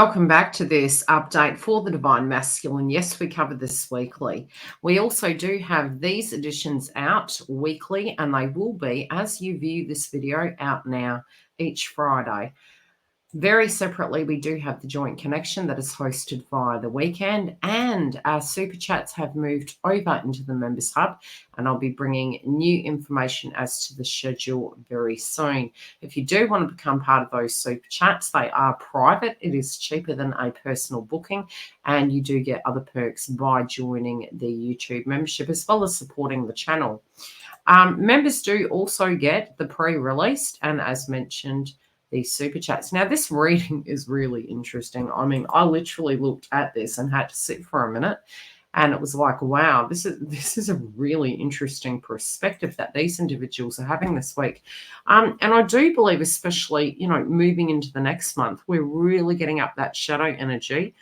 Welcome back to this update for the Divine Masculine. Yes, we cover this weekly. We also do have these editions out weekly, and they will be, as you view this video, out now each Friday. Very separately, we do have the joint connection that is hosted via the weekend, and our super chats have moved over into the members hub, and I'll be bringing new information as to the schedule very soon. If you do want to become part of those super chats, they are private. It is cheaper than a personal booking, and you do get other perks by joining the YouTube membership as well as supporting the channel. Members do also get the pre-released and, as mentioned, these super chats. Now, this reading is really interesting. I mean, I literally looked at this and had to sit for a minute, and it was like, wow, this is a really interesting perspective that these individuals are having this week. And I do believe, especially, moving into the next month, we're really getting up that shadow energy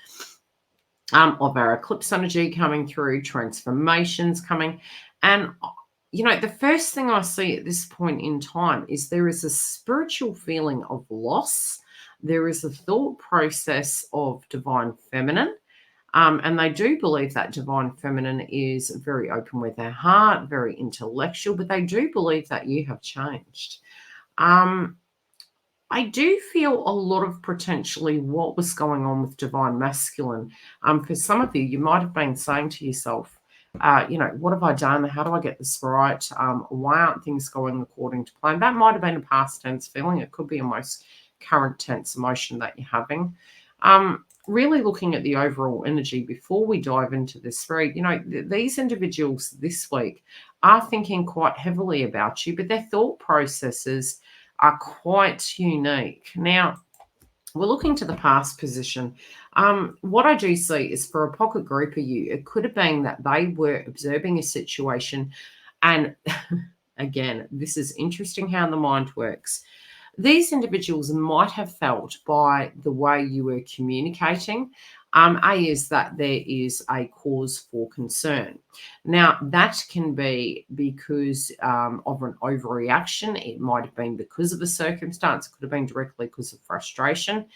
of our eclipse energy coming through, transformations coming. And the first thing I see at this point in time is there is a spiritual feeling of loss. There is a thought process of divine feminine. And they do believe that divine feminine is very open with their heart, very intellectual, but they do believe that you have changed. I do feel a lot of potentially what was going on with divine masculine. For some of you, you might have been saying to yourself, what have I done? How do I get this right? Why aren't things going according to plan? That might have been a past tense feeling. It could be a most current tense emotion that you're having. Really looking at the overall energy before we dive into this read, these individuals this week are thinking quite heavily about you, but their thought processes are quite unique. Now, we're looking to the past position. What I do see is for a pocket group of you, it could have been that they were observing a situation. And again, this is interesting how the mind works. These individuals might have felt by the way you were communicating, is that there is a cause for concern. Now, that can be because of an overreaction. It might have been because of a circumstance. It could have been directly because of frustration.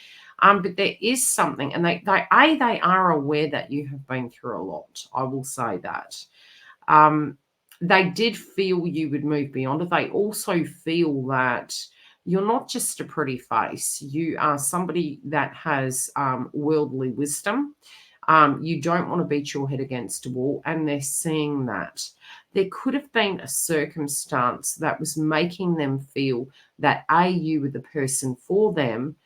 But there is something, and they are aware that you have been through a lot. I will say that. They did feel you would move beyond it. They also feel that you're not just a pretty face. You are somebody that has worldly wisdom. You don't want to beat your head against a wall, and they're seeing that. There could have been a circumstance that was making them feel that A, you were the person for them,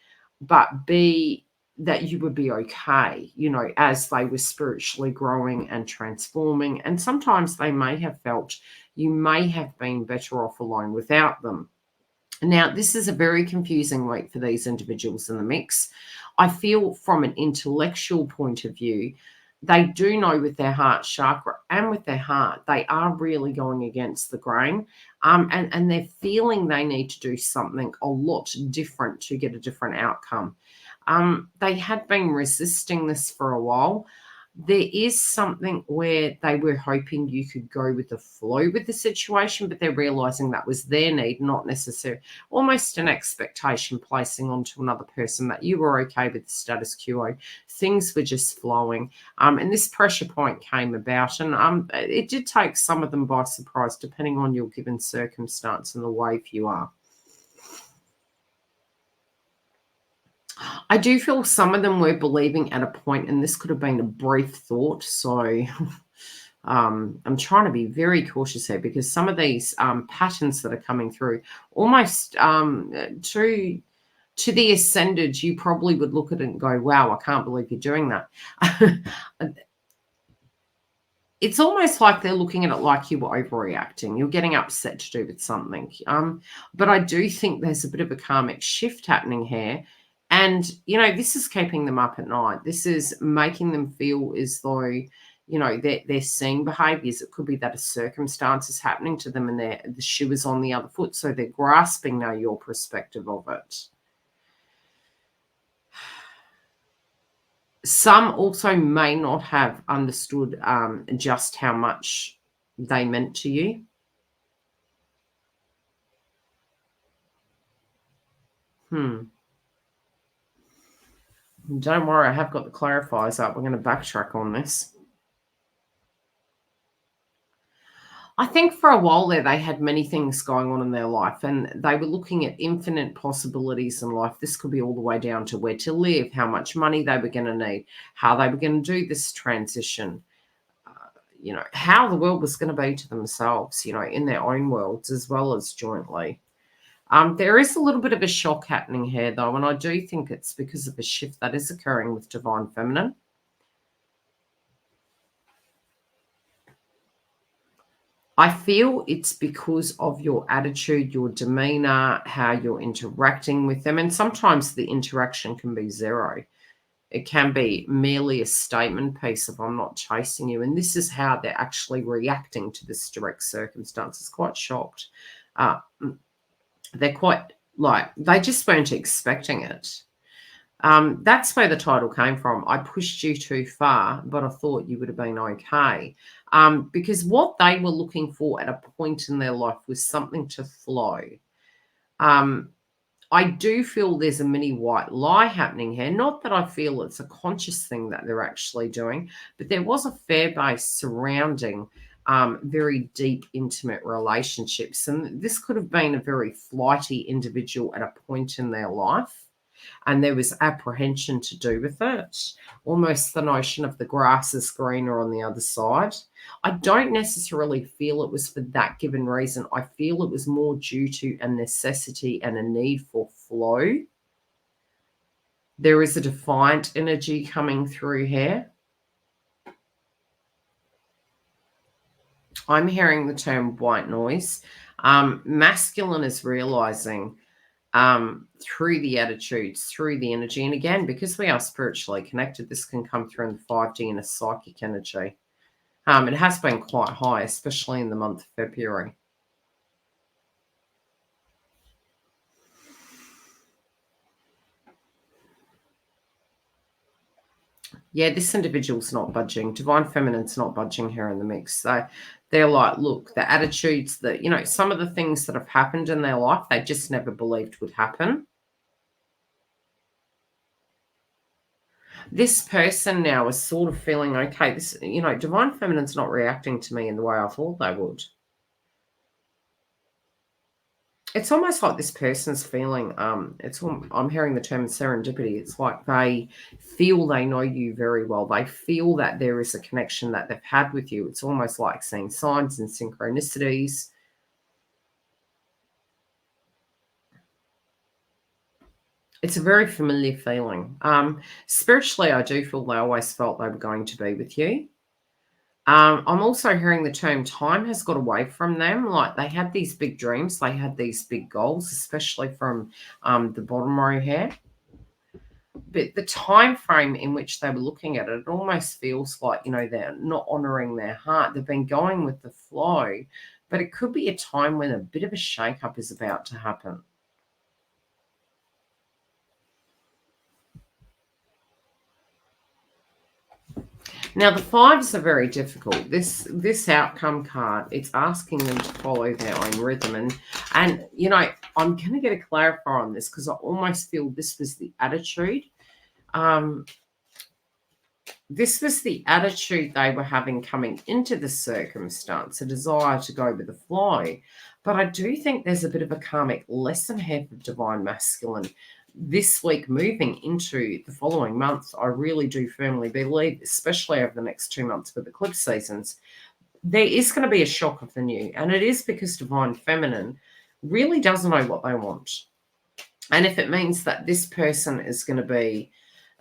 but B, that you would be okay, as they were spiritually growing and transforming. And sometimes they may have felt you may have been better off alone without them. Now, this is a very confusing week for these individuals in the mix. I feel from an intellectual point of view, they do know with their heart chakra and with their heart, they are really going against the grain. And they're feeling they need to do something a lot different to get a different outcome. They had been resisting this for a while. There is something where they were hoping you could go with the flow with the situation, but they're realizing that was their need, not necessarily almost an expectation placing onto another person that you were okay with the status quo. Things were just flowing. And this pressure point came about, and it did take some of them by surprise, depending on your given circumstance and the wave you are. I do feel some of them were believing at a point, and this could have been a brief thought. So I'm trying to be very cautious here because some of these patterns that are coming through almost to the ascended, you probably would look at it and go, wow, I can't believe you're doing that. It's almost like they're looking at it like you were overreacting. You're getting upset to do with something. But I do think there's a bit of a karmic shift happening here. And, this is keeping them up at night. This is making them feel as though, they're seeing behaviors. It could be that a circumstance is happening to them and the shoe is on the other foot. So they're grasping now your perspective of it. Some also may not have understood just how much they meant to you. Don't worry, I have got the clarifiers up. We're going to backtrack on this. I think for a while there, they had many things going on in their life and they were looking at infinite possibilities in life. This could be all the way down to where to live, how much money they were going to need, how they were going to do this transition, uh, how the world was going to be to themselves, in their own worlds as well as jointly. There is a little bit of a shock happening here, though, and I do think it's because of a shift that is occurring with Divine Feminine. I feel it's because of your attitude, your demeanor, how you're interacting with them. And sometimes the interaction can be zero. It can be merely a statement piece of I'm not chasing you. And this is how they're actually reacting to this direct circumstance. It's quite shocked. They're quite they just weren't expecting it. That's where the title came from. I pushed you too far, but I thought you would have been okay. Because what they were looking for at a point in their life was something to flow. I do feel there's a mini white lie happening here. Not that I feel it's a conscious thing that they're actually doing, but there was a fair base surrounding very deep, intimate relationships. And this could have been a very flighty individual at a point in their life. And there was apprehension to do with it, almost the notion of the grass is greener on the other side. I don't necessarily feel it was for that given reason. I feel it was more due to a necessity and a need for flow. There is a defiant energy coming through here. I'm hearing the term white noise. Masculine is realizing through the attitudes, through the energy. And again, because we are spiritually connected, this can come through in the 5D and a psychic energy. It has been quite high, especially in the month of February. Yeah, this individual's not budging. Divine Feminine's not budging here in the mix. So they're like, look, the attitudes that, some of the things that have happened in their life, they just never believed would happen. This person now is sort of feeling, okay, this, Divine Feminine's not reacting to me in the way I thought they would. It's almost like this person's feeling, I'm hearing the term serendipity. It's like they feel they know you very well. They feel that there is a connection that they've had with you. It's almost like seeing signs and synchronicities. It's a very familiar feeling. Spiritually, I do feel they always felt they were going to be with you. I'm also hearing the term time has got away from them. Like they had these big dreams, they had these big goals, especially from the bottom row here. But the time frame in which they were looking at it, it almost feels like, they're not honoring their heart. They've been going with the flow, but it could be a time when a bit of a shake-up is about to happen. Now, the fives are very difficult. This outcome card, it's asking them to follow their own rhythm. And I'm going to get a clarifier on this because I almost feel this was the attitude. This was the attitude they were having coming into the circumstance, a desire to go with the flow. But I do think there's a bit of a karmic lesson here for Divine Masculine. This week moving into the following month, I really do firmly believe, especially over the next 2 months with eclipse seasons, there is going to be a shock of the new. And it is because Divine Feminine really doesn't know what they want. And if it means that this person is going to be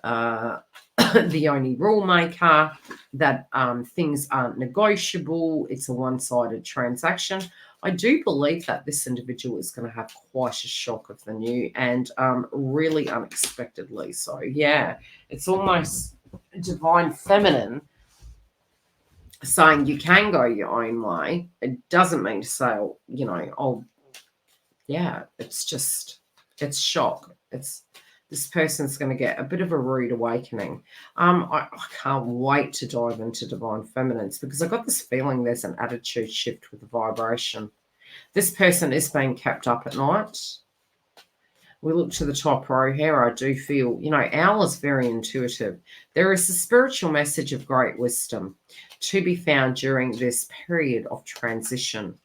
the only rule maker, that things aren't negotiable, it's a one-sided transaction, I do believe that this individual is going to have quite a shock of the new and really unexpectedly. So, yeah, it's almost Divine Feminine saying you can go your own way. It doesn't mean to say, it's shock. This person's going to get a bit of a rude awakening. I can't wait to dive into Divine Feminines because I got this feeling there's an attitude shift with the vibration. This person is being kept up at night. We look to the top row here. I do feel, Owl is very intuitive. There is a spiritual message of great wisdom to be found during this period of transition.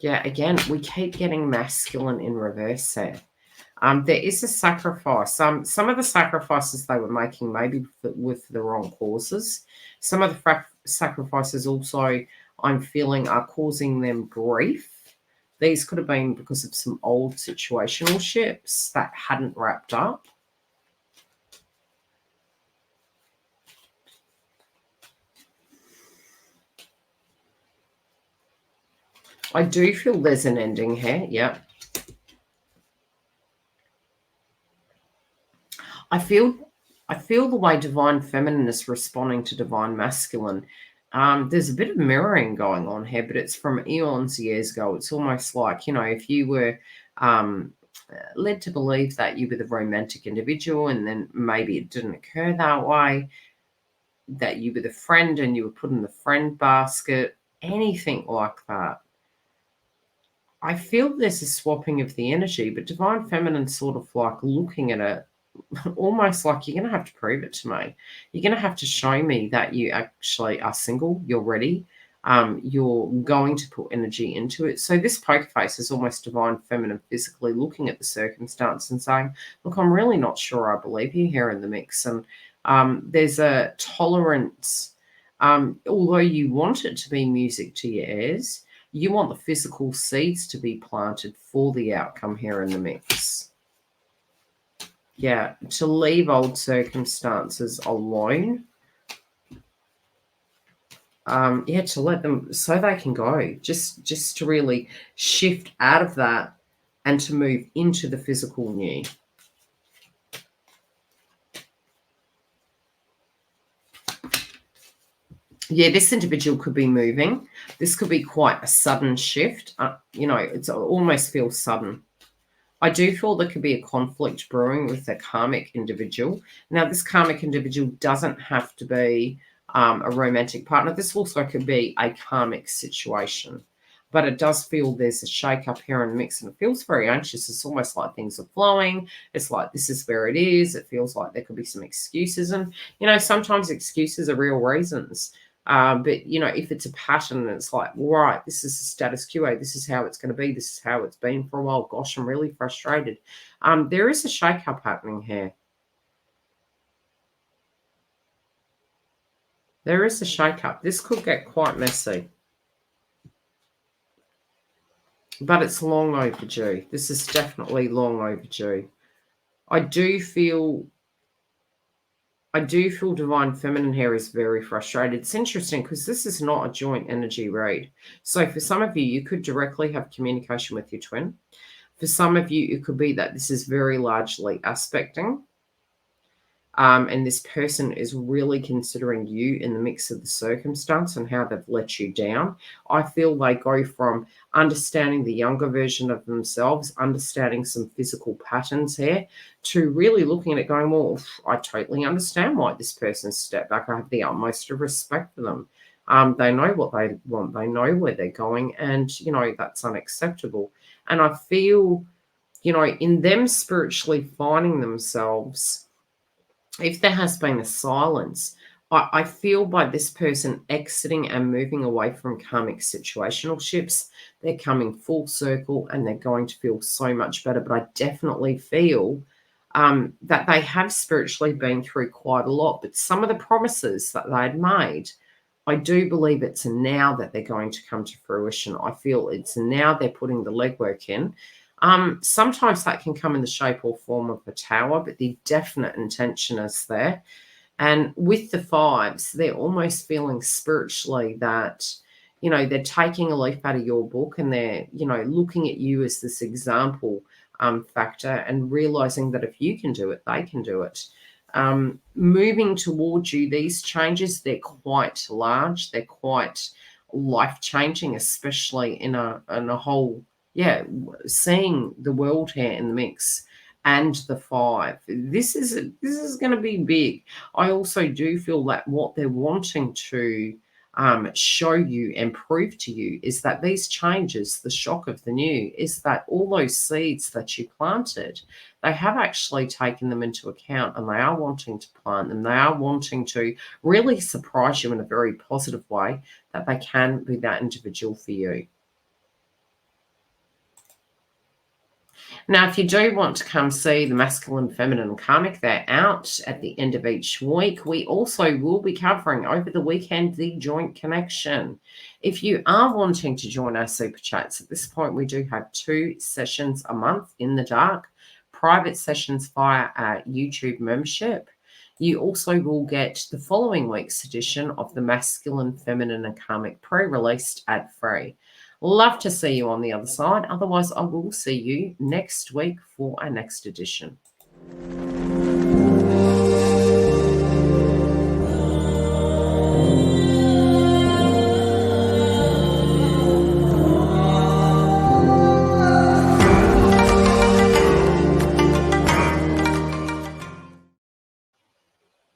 Yeah, again, we keep getting masculine in reverse there. There is a sacrifice. Some of the sacrifices they were making maybe with the wrong causes. Some of the sacrifices also, I'm feeling, are causing them grief. These could have been because of some old situational ships that hadn't wrapped up. I do feel there's an ending here. Yeah. I feel the way divine feminine is responding to divine masculine. There's a bit of mirroring going on here, but it's from eons years ago. It's almost like, if you were led to believe that you were the romantic individual, and then maybe it didn't occur that way, that you were the friend and you were put in the friend basket, anything like that. I feel there's a swapping of the energy, but divine feminine sort of like looking at it almost like, you're going to have to prove it to me. You're going to have to show me that you actually are single, you're ready, you're going to put energy into it. So this poker face is almost divine feminine physically looking at the circumstance and saying, look, I'm really not sure I believe you here in the mix. And there's a tolerance. Although you want it to be music to your ears, you want the physical seeds to be planted for the outcome here in the mix. Yeah, to leave old circumstances alone. To let them, so they can go. Just to really shift out of that and to move into the physical new. Yeah, this individual could be moving. This could be quite a sudden shift. It almost feels sudden. I do feel there could be a conflict brewing with a karmic individual. Now, this karmic individual doesn't have to be a romantic partner. This also could be a karmic situation. But it does feel there's a shake-up here in the mix, and it feels very anxious. It's almost like things are flowing. It's like this is where it is. It feels like there could be some excuses. And, sometimes excuses are real reasons. But, if it's a pattern and it's like, right, this is the status quo, this is how it's going to be, this is how it's been for a while, gosh, I'm really frustrated. There is a shake-up happening here. There is a shake-up. This could get quite messy. But it's long overdue. This is definitely long overdue. I do feel divine feminine here is very frustrated. It's interesting because this is not a joint energy read. So for some of you, you could directly have communication with your twin. For some of you, it could be that this is very largely aspecting. And this person is really considering you in the mix of the circumstance and how they've let you down. I feel they go from understanding the younger version of themselves, understanding some physical patterns here, to really looking at it going, well, I totally understand why this person's stepped back. I have the utmost of respect for them. They know what they want. They know where they're going. And, that's unacceptable. And I feel, in them spiritually finding themselves, if there has been a silence, I feel by this person exiting and moving away from karmic situational ships, they're coming full circle and they're going to feel so much better. But I definitely feel that they have spiritually been through quite a lot. But some of the promises that they had made, I do believe it's now that they're going to come to fruition. I feel it's now they're putting the legwork in. Sometimes that can come in the shape or form of a tower, but the definite intention is there. And with the fives, they're almost feeling spiritually that, they're taking a leaf out of your book and they're, looking at you as this example factor and realizing that if you can do it, they can do it. Moving towards you, these changes, they're quite large. They're quite life-changing, especially in a whole, seeing the world here in the mix and the five. This is going to be big. I also do feel that what they're wanting to show you and prove to you is that these changes, the shock of the new, is that all those seeds that you planted, they have actually taken them into account, and they are wanting to plant them. They are wanting to really surprise you in a very positive way, that they can be that individual for you. Now, if you do want to come see the masculine, feminine, and karmic, they're out at the end of each week. We also will be covering over the weekend the joint connection. If you are wanting to join our super chats, at this point, we do have 2 sessions a month in the dark, private sessions via our YouTube membership. You also will get the following week's edition of the masculine, feminine, and karmic pre-released ad free. Love to see you on the other side. Otherwise, I will see you next week for our next edition.